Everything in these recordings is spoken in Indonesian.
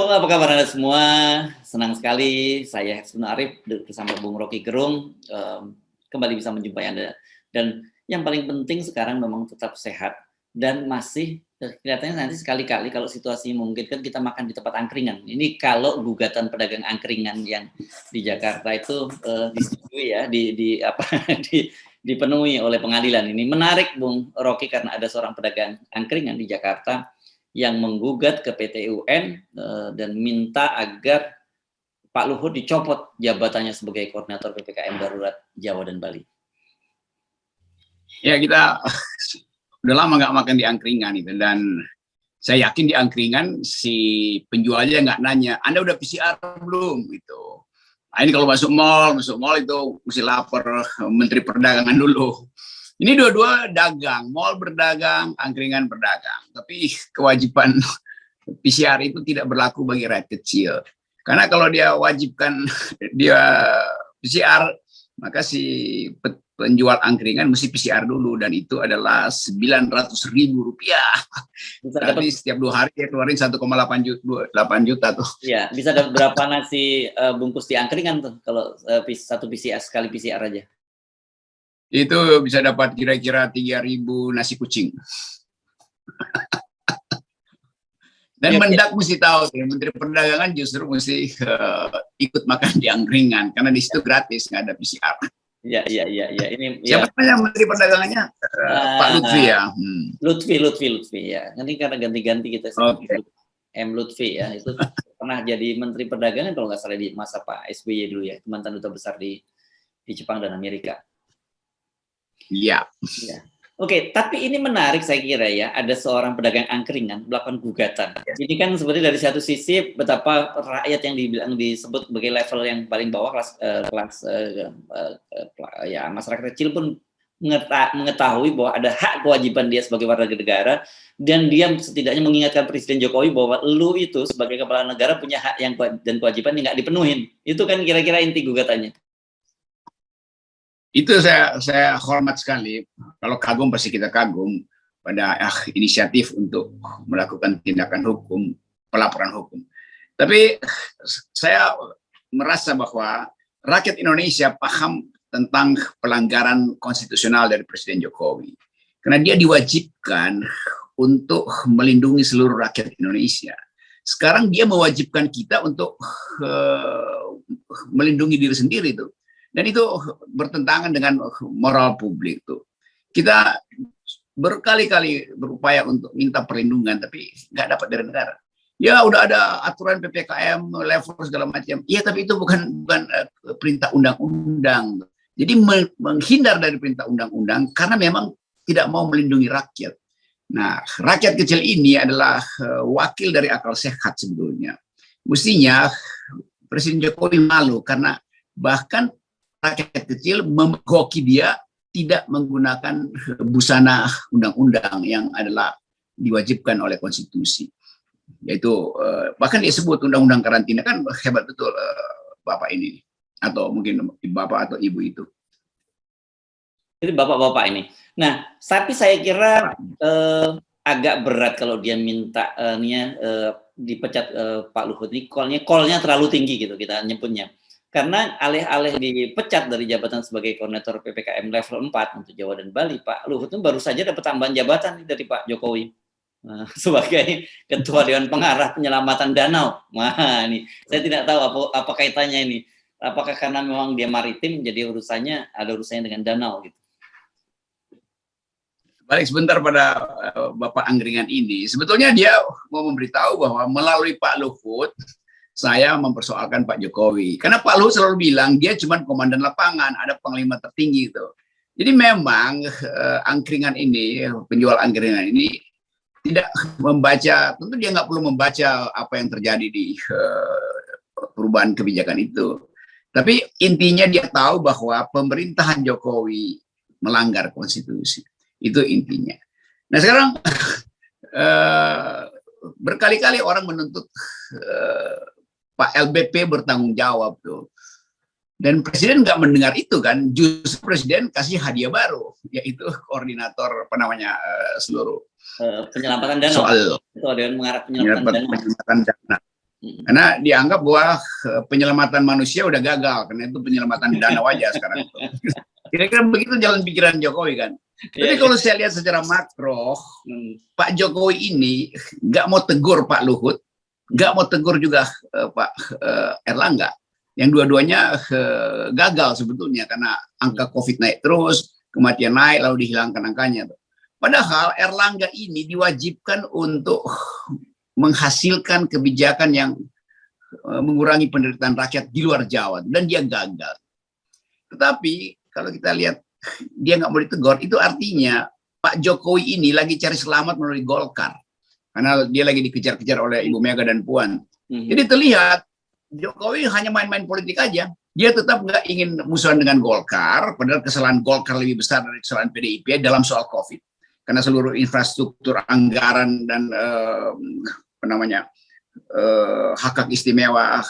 Halo, apa kabar Anda semua? Senang sekali saya Hersuna Arif bersama Bung Rocky Gerung kembali bisa menjumpai Anda. Dan yang paling penting sekarang memang tetap sehat dan masih kelihatannya nanti sekali-kali kalau situasi memungkinkan kita makan di tempat angkringan. Ini kalau gugatan pedagang angkringan yang di Jakarta itu disetujui ya, dipenuhi oleh pengadilan. Ini menarik Bung Rocky karena ada seorang pedagang angkringan di Jakarta yang menggugat ke PT UN dan minta agar Pak Luhut dicopot jabatannya sebagai koordinator PPKM Darurat Jawa dan Bali. Ya, kita udah lama nggak makan di angkringan itu, dan saya yakin di angkringan si penjualnya nggak nanya, Anda udah PCR belum? Gitu. Nah, ini kalau masuk mall itu mesti lapor Menteri Perdagangan dulu. Ini dua-dua dagang, mall berdagang, angkringan berdagang. Tapi kewajiban PCR itu tidak berlaku bagi rakyat kecil. Karena kalau dia wajibkan dia PCR, maka si penjual angkringan mesti PCR dulu, dan itu adalah Rp900.000. Berarti setiap 2 hari dia keluarin 1,8 juta tuh. Iya, bisa dapat berapa nasi bungkus di angkringan tuh kalau satu PCR sekali PCR aja? Itu bisa dapat kira-kira 3.000 nasi kucing. Dan Mendak mesti tahu, Menteri Perdagangan justru mesti ikut makan di angkringan karena di situ gratis, nggak ada PCR. Iya. Ini siapa namanya Menteri Perdagangannya? Pak Lutfi ya. Lutfi ya. Nanti karena ganti-ganti kita. Okay. M Lutfi ya, itu pernah jadi Menteri Perdagangan kalau nggak salah di masa Pak SBY dulu ya, mantan duta besar di Jepang dan Amerika. Iya. Ya. Oke, tapi ini menarik saya kira ya, ada seorang pedagang angkringan melakukan gugatan. Ini kan sebenarnya dari satu sisi betapa rakyat yang disebut sebagai level yang paling bawah, ya masyarakat kecil pun mengetahui bahwa ada hak kewajiban dia sebagai warga negara, dan dia setidaknya mengingatkan Presiden Jokowi bahwa lu itu sebagai kepala negara punya hak dan kewajiban yang nggak dipenuhin. Itu kan kira-kira inti gugatannya. Itu saya hormat sekali. Kalau kagum pasti kita kagum pada inisiatif untuk melakukan tindakan hukum, pelaporan hukum. Tapi saya merasa bahwa rakyat Indonesia paham tentang pelanggaran konstitusional dari Presiden Jokowi. Karena dia diwajibkan untuk melindungi seluruh rakyat Indonesia. Sekarang dia mewajibkan kita untuk melindungi diri sendiri tuh. Dan itu bertentangan dengan moral publik tuh. Kita berkali-kali berupaya untuk minta perlindungan, tapi nggak dapat dari negara. Ya udah ada aturan PPKM level segala macam. Iya, tapi itu bukan perintah undang-undang. Jadi menghindar dari perintah undang-undang karena memang tidak mau melindungi rakyat. Nah, rakyat kecil ini adalah wakil dari akal sehat sebetulnya. Mestinya Presiden Jokowi malu karena bahkan rakyat kecil memergoki dia tidak menggunakan busana undang-undang yang adalah diwajibkan oleh konstitusi. Yaitu bahkan disebut undang-undang karantina, kan hebat betul Bapak ini, atau mungkin Bapak atau Ibu itu. Jadi Bapak-bapak ini. Nah, tapi saya kira agak berat kalau dia minta dipecat Pak Luhut ini, call-nya terlalu tinggi gitu kita nyebutnya. Karena alih-alih dipecat dari jabatan sebagai koordinator PPKM level 4 untuk Jawa dan Bali, Pak Luhut itu baru saja dapat tambahan jabatan dari Pak Jokowi sebagai Ketua Dewan Pengarah Penyelamatan Danau. Wah, ini saya tidak tahu apa kaitannya ini. Apakah karena memang dia maritim, jadi ada urusannya dengan danau gitu. Balik sebentar pada Bapak Angkringan ini. Sebetulnya dia mau memberitahu bahwa melalui Pak Luhut saya mempersoalkan Pak Jokowi. Karena Pak Luhut selalu bilang dia cuma komandan lapangan, ada panglima tertinggi itu. Jadi memang angkringan ini, penjual angkringan ini tidak membaca, tentu dia nggak perlu membaca apa yang terjadi di perubahan kebijakan itu. Tapi intinya dia tahu bahwa pemerintahan Jokowi melanggar konstitusi. Itu intinya. Nah sekarang berkali-kali orang menuntut Pak LBP bertanggung jawab tuh. Dan Presiden nggak mendengar itu kan, justru Presiden kasih hadiah baru, yaitu koordinator seluruh penyelamatan dana. Soal itu ada yang mengarah penyelamatan dana. Karena dianggap bahwa penyelamatan manusia udah gagal, karena itu penyelamatan dana wajah sekarang. Kira-kira begitu jalan pikiran Jokowi kan. Tapi kalau saya lihat secara makro, Pak Jokowi ini nggak mau tegur Pak Luhut, nggak mau tegur juga Pak Erlangga. Yang dua-duanya gagal sebetulnya karena angka COVID naik terus, kematian naik, lalu dihilangkan angkanya. Padahal Erlangga ini diwajibkan untuk menghasilkan kebijakan yang mengurangi penderitaan rakyat di luar Jawa, dan dia gagal. Tetapi kalau kita lihat dia nggak mau ditegur, itu artinya Pak Jokowi ini lagi cari selamat melalui Golkar, karena dia lagi dikejar-kejar oleh Ibu Mega dan Puan. Jadi terlihat Jokowi hanya main-main politik aja. Dia tetap nggak ingin musuhan dengan Golkar, padahal kesalahan Golkar lebih besar dari kesalahan PDIP dalam soal COVID. Karena seluruh infrastruktur, anggaran, dan hak istimewa,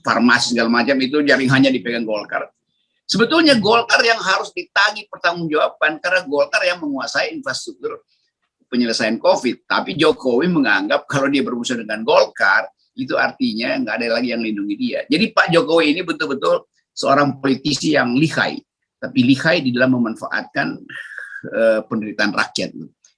farmasi segala macam itu jaringannya dipegang Golkar. Sebetulnya Golkar yang harus ditagih pertanggungjawaban karena Golkar yang menguasai infrastruktur penyelesaian COVID. Tapi Jokowi menganggap kalau dia bermusuhan dengan Golkar, itu artinya nggak ada lagi yang lindungi dia. Jadi Pak Jokowi ini betul-betul seorang politisi yang lihai, tapi lihai di dalam memanfaatkan penderitaan rakyat.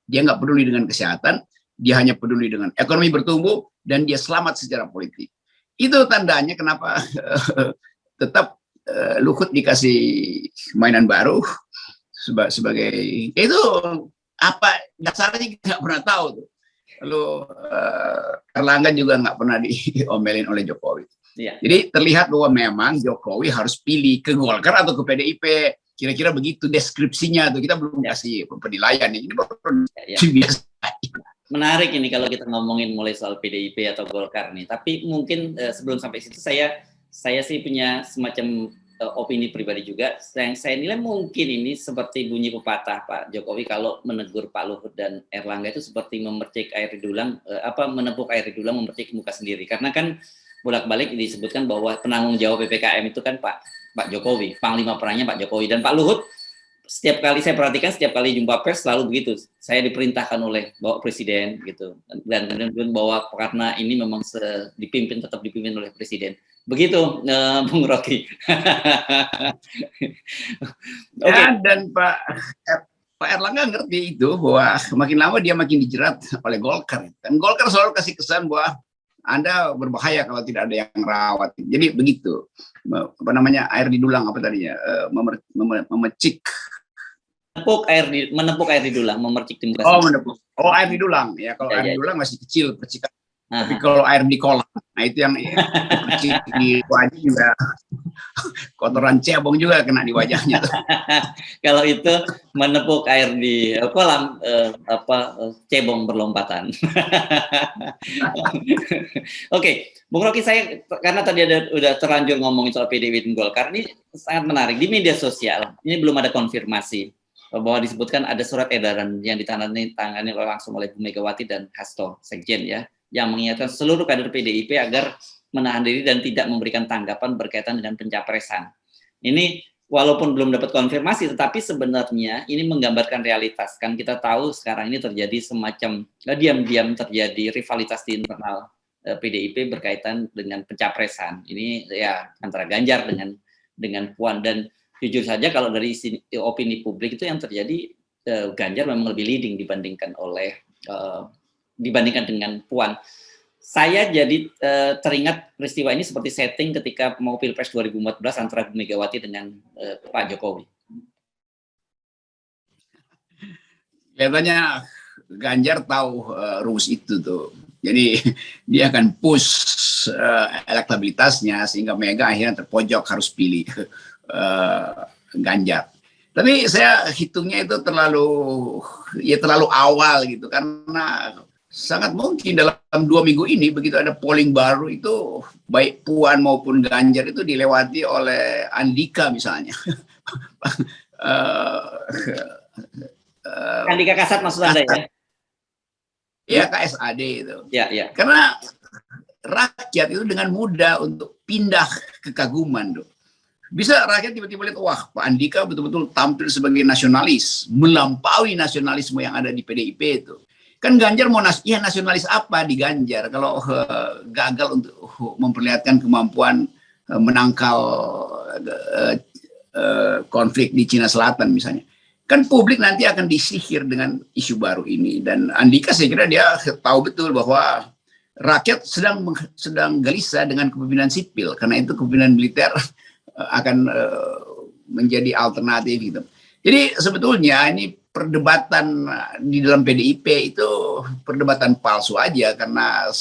Dia nggak peduli dengan kesehatan, dia hanya peduli dengan ekonomi bertumbuh, dan dia selamat secara politik. Itu tandanya kenapa tetap Luhut dikasih mainan baru sebagai itu apa dasarnya kita nggak pernah tahu tuh. Lalu Erlangga juga nggak pernah diomelin oleh Jokowi. Ya. Jadi terlihat bahwa memang Jokowi harus pilih ke Golkar atau ke PDIP. Kira-kira begitu deskripsinya tuh. Kita belum kasih penilaian ini baru biasa. Menarik ini kalau kita ngomongin mulai soal PDIP atau Golkar nih. Tapi mungkin sebelum sampai situ saya sih punya semacam opini pribadi juga. Yang saya nilai mungkin ini seperti bunyi pepatah Pak Jokowi kalau menegur Pak Luhut dan Erlangga itu seperti memercik air di dulang, menepuk air di dulang, memercik muka sendiri. Karena kan bolak-balik disebutkan bahwa penanggung jawab PPKM itu kan Pak Jokowi, panglima perangnya Pak Jokowi, dan Pak Luhut setiap kali saya perhatikan, setiap kali jumpa pers selalu begitu. Saya diperintahkan oleh Bapak Presiden gitu, dan kemudian bahwa karena ini memang tetap dipimpin oleh Presiden. Begitu, Bung Rocky. Okay. Ya, dan Pak Erlangga ngerti itu bahwa makin lama dia makin dijerat oleh Golkar. Dan Golkar selalu kasih kesan bahwa Anda berbahaya kalau tidak ada yang rawat. Jadi begitu, air di dulang apa tadinya, memecik. Menepuk air di dulang, memercik di muka. Menepuk. Air di dulang ya. Kalau air di dulang masih kecil percikan. Tapi kalau air di kolam, nah itu yang percik di wajah juga, kotoran cebong juga kena di wajahnya. Kalau itu menepuk air di kolam, cebong berlompatan. Oke, Bung Rocky, saya karena tadi udah terlanjur ngomongin soal PDIP dan Golkar, ini sangat menarik. Di media sosial ini belum ada konfirmasi bahwa disebutkan ada surat edaran yang ditangani langsung oleh Bu Megawati dan Hasto Sekjen ya, yang mengingatkan seluruh kader PDIP agar menahan diri dan tidak memberikan tanggapan berkaitan dengan pencapresan. Ini walaupun belum dapat konfirmasi, tetapi sebenarnya ini menggambarkan realitas. Kan kita tahu sekarang ini terjadi semacam diam-diam terjadi rivalitas di internal PDIP berkaitan dengan pencapresan. Ini ya antara Ganjar dengan Puan, dan jujur saja kalau dari opini publik itu yang terjadi Ganjar memang lebih leading dibandingkan dengan Puan. Saya jadi teringat peristiwa ini seperti setting ketika mau Pilpres 2014 antara Bu Megawati dengan Pak Jokowi. Kelihatannya Ganjar tahu rumus itu tuh. Jadi dia akan push elektabilitasnya sehingga Mega akhirnya terpojok harus pilih Ganjar. Tapi saya hitungnya itu terlalu awal gitu, karena sangat mungkin dalam 2 minggu ini begitu ada polling baru itu baik Puan maupun Ganjar itu dilewati oleh Andika misalnya. Andika Kasat maksud Anda ya? Iya, KSAD itu. Ya. Karena rakyat itu dengan mudah untuk pindah kekaguman tuh. Bisa rakyat tiba-tiba lihat, wah Pak Andika betul-betul tampil sebagai nasionalis, melampaui nasionalisme yang ada di PDIP itu. Kan Ganjar mau nasionalis apa di Ganjar kalau gagal untuk memperlihatkan kemampuan menangkal konflik di Cina Selatan misalnya. Kan publik nanti akan disihir dengan isu baru ini, dan Andika saya kira dia tahu betul bahwa rakyat sedang gelisah dengan kepemimpinan sipil, karena itu kepemimpinan militer akan menjadi alternatif gitu. Jadi sebetulnya ini perdebatan di dalam PDIP itu perdebatan palsu aja, karena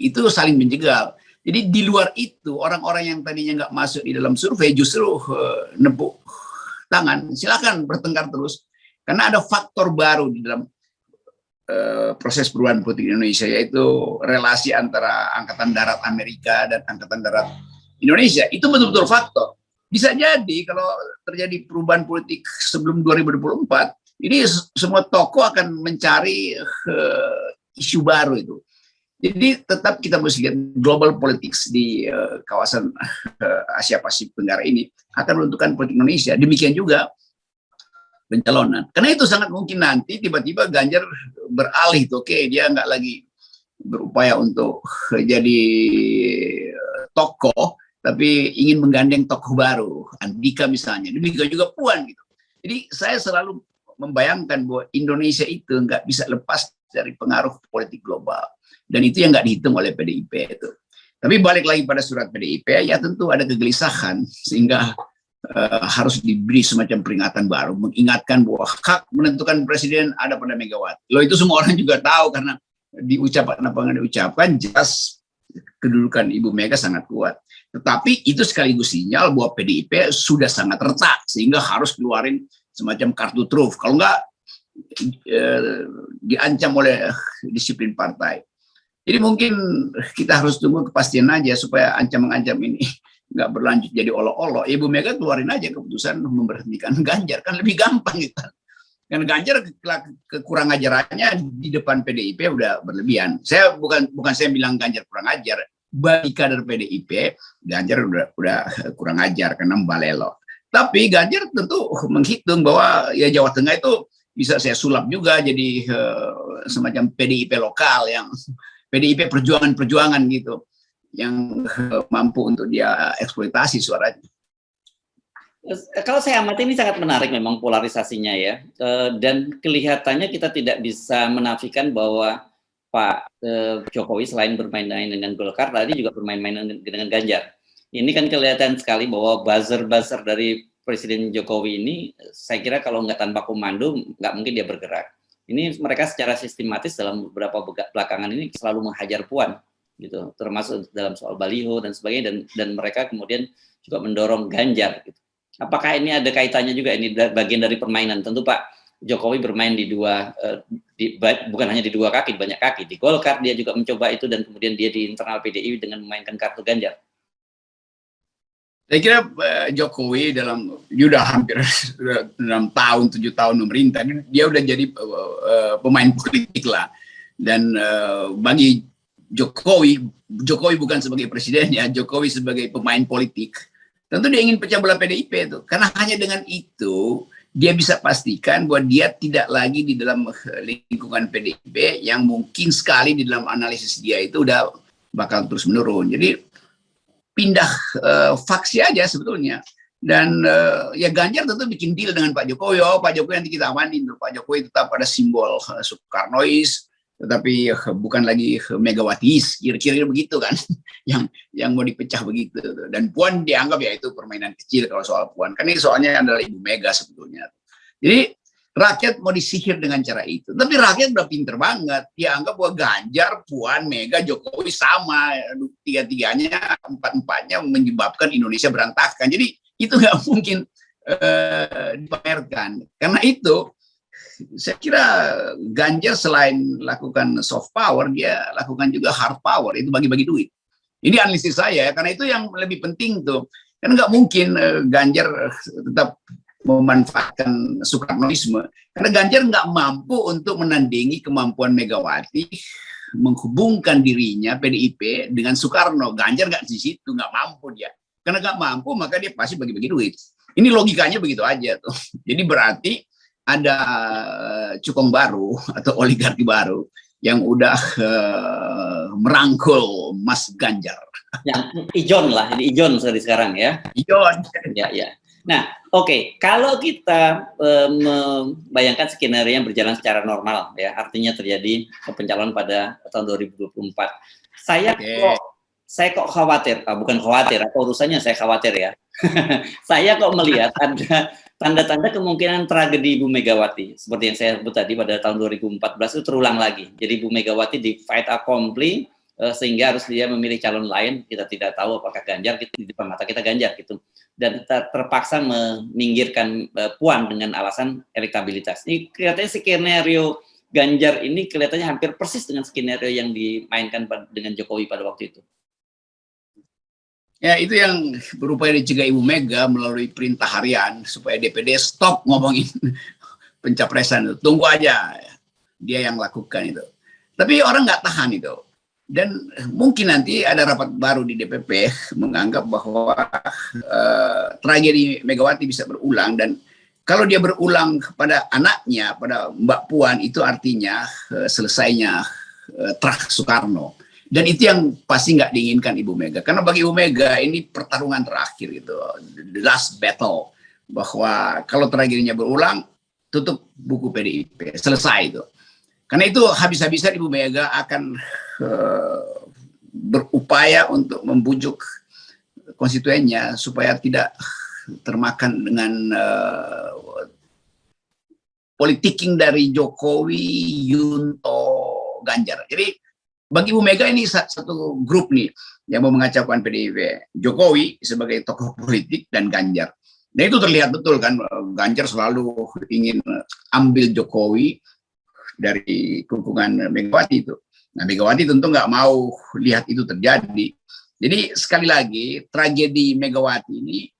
itu saling menjegal. Jadi di luar itu orang-orang yang tadinya nggak masuk di dalam survei justru nepuk tangan, silakan bertengkar terus, karena ada faktor baru di dalam proses perubahan politik Indonesia, yaitu relasi antara Angkatan Darat Amerika dan Angkatan Darat Indonesia. Itu betul-betul faktor. Bisa jadi kalau terjadi perubahan politik sebelum 2024, ini semua tokoh akan mencari isu baru itu. Jadi tetap kita mesti lihat global politics di kawasan Asia Pasifik Tenggara ini akan menentukan politik Indonesia. Demikian juga pencalonan. Karena itu sangat mungkin nanti tiba-tiba Ganjar beralih tuh, oke, dia nggak lagi berupaya untuk jadi tokoh, tapi ingin menggandeng tokoh baru, Andika misalnya. Demikian juga Puan gitu. Jadi saya selalu membayangkan bahwa Indonesia itu nggak bisa lepas dari pengaruh politik global. Dan itu yang nggak dihitung oleh PDIP itu. Tapi balik lagi pada surat PDIP, ya tentu ada kegelisahan, sehingga harus diberi semacam peringatan baru, mengingatkan bahwa hak menentukan presiden ada pada Megawati. Loh, itu semua orang juga tahu, karena diucapkan apa nggak diucapkan, jelas kedudukan Ibu Mega sangat kuat. Tetapi itu sekaligus sinyal bahwa PDIP sudah sangat retak, sehingga harus keluarin semacam kartu truf. Kalau nggak, diancam oleh disiplin partai. Jadi mungkin kita harus tunggu kepastian aja supaya ancam-ancam ini nggak berlanjut jadi olok-olok. Ibu Mega keluarin aja keputusan memberhentikan Ganjar, kan lebih gampang gitu. Kan Ganjar kekurang ajarannya di depan PDIP udah berlebihan. Saya bukan saya bilang Ganjar kurang ajar, bagi kader PDIP Ganjar udah kurang ajar karena membalelo. Tapi Ganjar tentu menghitung bahwa ya Jawa Tengah itu bisa saya sulap juga jadi semacam PDIP lokal, yang PDIP perjuangan gitu, yang mampu untuk dia eksploitasi suaranya. Kalau saya amati ini sangat menarik memang polarisasinya ya, dan kelihatannya kita tidak bisa menafikan bahwa Pak Jokowi selain bermain-main dengan Golkar, tadi juga bermain-main dengan Ganjar. Ini kan kelihatan sekali bahwa buzzer-buzzer dari Presiden Jokowi ini, saya kira kalau nggak tanpa komando, nggak mungkin dia bergerak. Ini mereka secara sistematis dalam beberapa belakangan ini selalu menghajar Puan, gitu, termasuk dalam soal baliho dan sebagainya, dan mereka kemudian juga mendorong Ganjar. Gitu. Apakah ini ada kaitannya juga, ini bagian dari permainan? Tentu Pak Jokowi bermain di dua, bukan hanya di dua kaki, banyak kaki. Di Golkar dia juga mencoba itu, dan kemudian dia di internal PDI dengan memainkan kartu Ganjar. Saya kira Jokowi dia udah hampir 6 tahun, 7 tahun memerintah, dia udah jadi pemain politik lah. Dan bagi Jokowi bukan sebagai presiden ya, Jokowi sebagai pemain politik, tentu dia ingin pecah belah PDIP itu. Karena hanya dengan itu dia bisa pastikan bahwa dia tidak lagi di dalam lingkungan PDIP yang mungkin sekali di dalam analisis dia itu udah bakal terus menurun. Jadi pindah faksi aja sebetulnya. Dan ya Ganjar tentu bikin deal dengan Pak Jokowi. Oh, Pak Jokowi nanti kita amanin. Pak Jokowi tetap ada simbol Soekarnois, tetapi bukan lagi Megawatiis, kira-kira begitu kan. yang mau dipecah begitu. Dan Puan dianggap ya itu permainan kecil kalau soal Puan. Kan ini soalnya adalah Ibu Mega sebetulnya. Jadi rakyat mau disihir dengan cara itu. Tapi rakyat udah pinter banget. Dia anggap bahwa Ganjar, Puan, Mega, Jokowi sama. Tiga-tiganya, empat-empatnya menyebabkan Indonesia berantakan. Jadi itu nggak mungkin dipamerkan. Karena itu, saya kira Ganjar selain lakukan soft power, dia lakukan juga hard power. Itu bagi-bagi duit. Ini analisis saya, karena itu yang lebih penting tuh. Karena nggak mungkin Ganjar tetap memanfaatkan Soekarnoisme, karena Ganjar nggak mampu untuk menandingi kemampuan Megawati menghubungkan dirinya PDIP dengan Soekarno. Ganjar nggak di situ, nggak mampu dia. Karena nggak mampu, maka dia pasti bagi-bagi duit. Ini logikanya begitu aja tuh. Jadi berarti ada cukong baru atau oligarki baru yang udah merangkul Mas Ganjar. Yang ijon lah, ini ijon sekarang ya. Ijon. Ya, ya. Nah, oke, kalau kita membayangkan skenario yang berjalan secara normal, ya, artinya terjadi pencalonan pada tahun 2024. Saya kok khawatir, bukan khawatir, apa urusannya saya khawatir ya. Saya kok melihat ada tanda-tanda kemungkinan tragedi Ibu Megawati, seperti yang saya sebut tadi pada tahun 2014 itu terulang lagi. Jadi Ibu Megawati di fight accompli, sehingga harus dia memilih calon lain, kita tidak tahu apakah Ganjar, di depan mata kita Ganjar gitu, dan terpaksa meminggirkan Puan dengan alasan elektabilitas. Ini kelihatannya skenario Ganjar ini kelihatannya hampir persis dengan skenario yang dimainkan dengan Jokowi pada waktu itu. Ya, itu yang berupaya dicegah Ibu Mega melalui perintah harian supaya DPD stop ngomongin pencapresan itu. Tunggu aja dia yang lakukan itu. Tapi orang nggak tahan itu. Dan mungkin nanti ada rapat baru di DPP menganggap bahwa tragedi Megawati bisa berulang, dan kalau dia berulang pada anaknya, pada Mbak Puan, itu artinya selesainya Trah Soekarno. Dan itu yang pasti nggak diinginkan Ibu Mega. Karena bagi Ibu Mega ini pertarungan terakhir gitu, the last battle, bahwa kalau tragedinya berulang, tutup buku PDIP, selesai itu. Karena itu habis-habisan Ibu Mega akan berupaya untuk membujuk konstituennya supaya tidak termakan dengan politiking dari Jokowi, Yunto, Ganjar. Jadi bagi Ibu Mega ini satu grup nih yang mau mengacaukan PDIP. Jokowi sebagai tokoh politik dan Ganjar. Nah itu terlihat betul kan, Ganjar selalu ingin ambil Jokowi dari dukungan Megawati itu. Nah, Megawati tentu nggak mau lihat itu terjadi. Jadi sekali lagi tragedi Megawati ini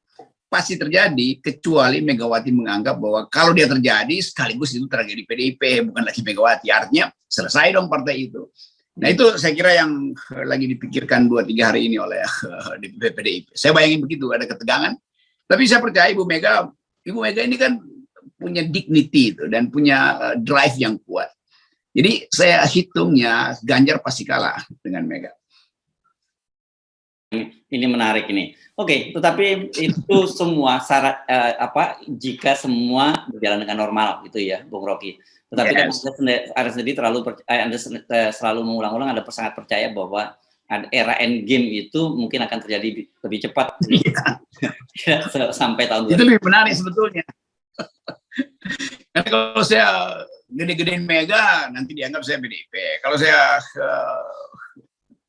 pasti terjadi kecuali Megawati menganggap bahwa kalau dia terjadi sekaligus itu tragedi PDIP, bukan lagi Megawati. Artinya selesai dong partai itu. Nah itu saya kira yang lagi dipikirkan 2-3 hari ini oleh DPP PDIP. Saya bayangin begitu, ada ketegangan. Tapi saya percaya Ibu Mega ini kan punya dignity itu dan punya drive yang kuat. Jadi saya hitungnya Ganjar pasti kalah dengan Mega. Ini menarik ini. Oke, tetapi itu semua syarat jika semua berjalan dengan normal gitu ya, Bung Rocky. Tetapi kan Anda sendiri Anda selalu mengulang-ulang, Anda sangat percaya bahwa era endgame itu mungkin akan terjadi lebih cepat sampai tahun 2020. Itu lebih menarik sebetulnya. Nanti kalau saya gede-gedein Mega, nanti dianggap saya PDIP. Kalau saya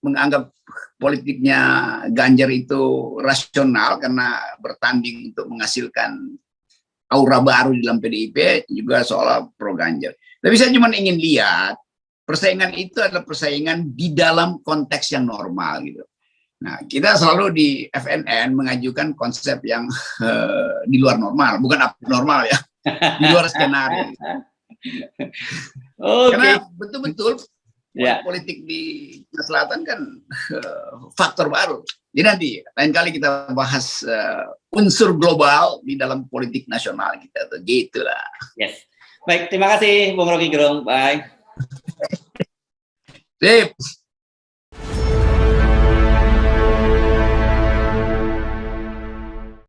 menganggap politiknya Ganjar itu rasional karena bertanding untuk menghasilkan aura baru di dalam PDIP, juga seolah pro Ganjar. Tapi saya cuma ingin lihat persaingan itu adalah persaingan di dalam konteks yang normal gitu. Nah, kita selalu di FNN mengajukan konsep yang di luar normal, bukan abnormal ya, di luar skenario. Karena betul-betul politik di Selatan kan faktor baru. Jadi nanti lain kali kita bahas unsur global di dalam politik nasional kita tuh, gitulah. Yes. Baik, terima kasih Bung Rocky Gerung. Bye. Sip.